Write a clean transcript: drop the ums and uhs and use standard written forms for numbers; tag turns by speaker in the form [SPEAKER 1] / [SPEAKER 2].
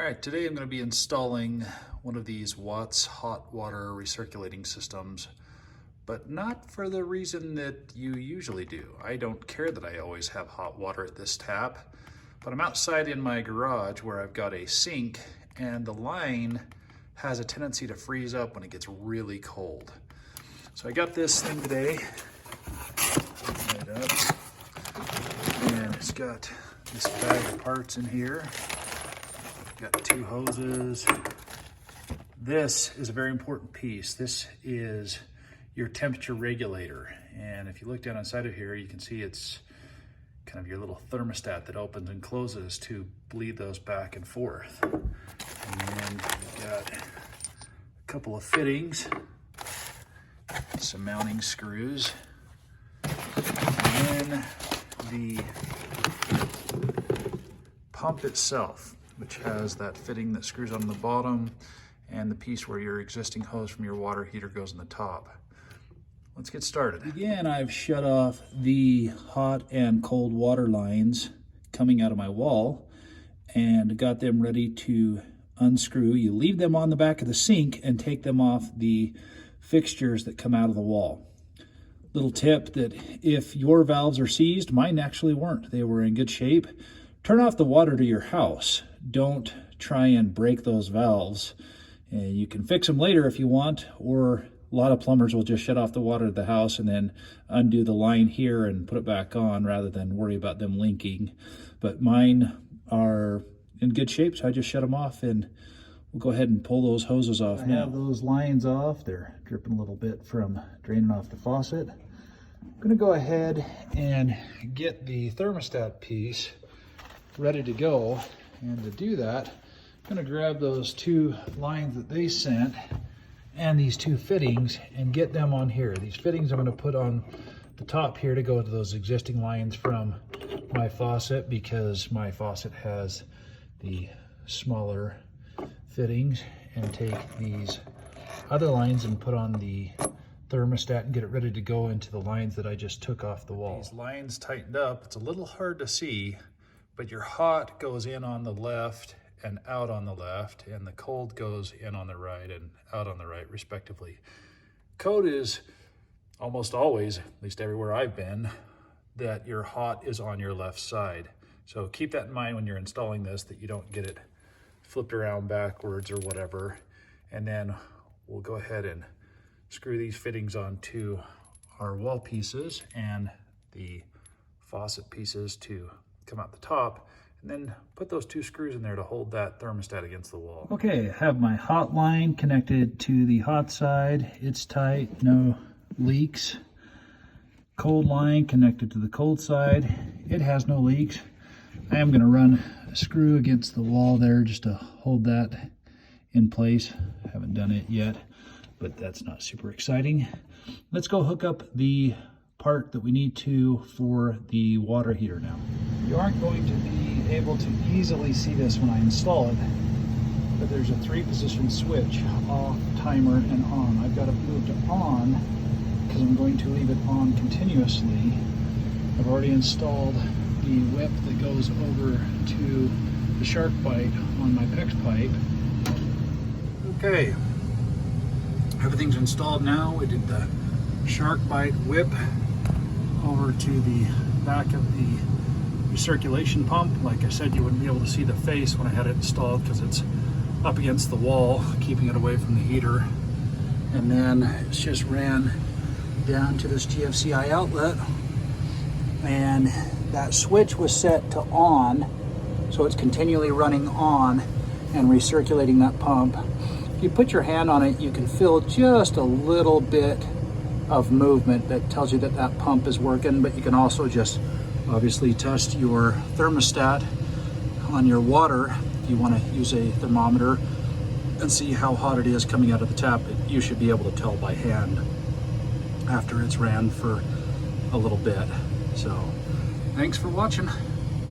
[SPEAKER 1] All right, today I'm going to be installing one of these Watts hot water recirculating systems, but not for the reason that you usually do. I don't care that I always have hot water at this tap, but I'm outside in my garage where I've got a sink and the line has a tendency to freeze up when it gets really cold. So I got this thing today, open it up, and it's got this bag of parts in here. Got two hoses. This is a very important piece. This is your temperature regulator. And if you look down inside of here, you can see it's kind of your little thermostat that opens and closes to bleed those back and forth. And then you've got a couple of fittings, some mounting screws, and then the pump itself, which has that fitting that screws on the bottom and the piece where your existing hose from your water heater goes in the top. Let's get started. Again, I've shut off the hot and cold water lines coming out of my wall and got them ready to unscrew. You leave them on the back of the sink and take them off the fixtures that come out of the wall. Little tip that if your valves are seized, mine actually weren't. They were in good shape. Turn off the water to your house. Don't try and break those valves. You can fix them later if you want, or a lot of plumbers will just shut off the water to the house and then undo the line here and put it back on rather than worry about them linking. But mine are in good shape, so I just shut them off, and we'll go ahead and pull those hoses off now. I have those lines off. They're dripping a little bit from draining off the faucet. I'm gonna go ahead and get the thermostat piece ready to go. And to do that, I'm going to grab those two lines that they sent and these two fittings and get them on here. These fittings I'm going to put on the top here to go to those existing lines from my faucet, because my faucet has the smaller fittings, and take these other lines and put on the thermostat and get it ready to go into the lines that I just took off the wall. These lines tightened up. It's a little hard to see, but your hot goes in on the left and out on the left, and the cold goes in on the right and out on the right, respectively. Code is almost always, at least everywhere I've been, that your hot is on your left side. So keep that in mind when you're installing this, that you don't get it flipped around backwards or whatever. And then we'll go ahead and screw these fittings onto our wall pieces and the faucet pieces to come out the top, and then put those two screws in there to hold that thermostat against the wall. Okay, I have my hot line connected to the hot side. It's tight, no leaks. Cold line connected to the cold side. It has no leaks. I am going to run a screw against the wall there just to hold that in place. Haven't done it yet, but that's not super exciting. Let's go hook up the part that we need to for the water heater now. You aren't going to be able to easily see this when I install it, but there's a 3-position switch, off, timer, and on. I've got it moved to on because I'm going to leave it on continuously. I've already installed the whip that goes over to the shark bite on my PEX pipe. Okay, everything's installed now. We did the shark bite whip over to the back of the recirculation pump. Like I said, you wouldn't be able to see the face when I had it installed because it's up against the wall, keeping it away from the heater. And then it's just ran down to this GFCI outlet, and that switch was set to on, so it's continually running on and recirculating that pump. If you put your hand on it, you can feel just a little bit of movement that tells you that that pump is working, but you can also just obviously test your thermostat on your water if you want to use a thermometer and see how hot it is coming out of the tap. You should be able to tell by hand after it's ran for a little bit. So thanks for watching.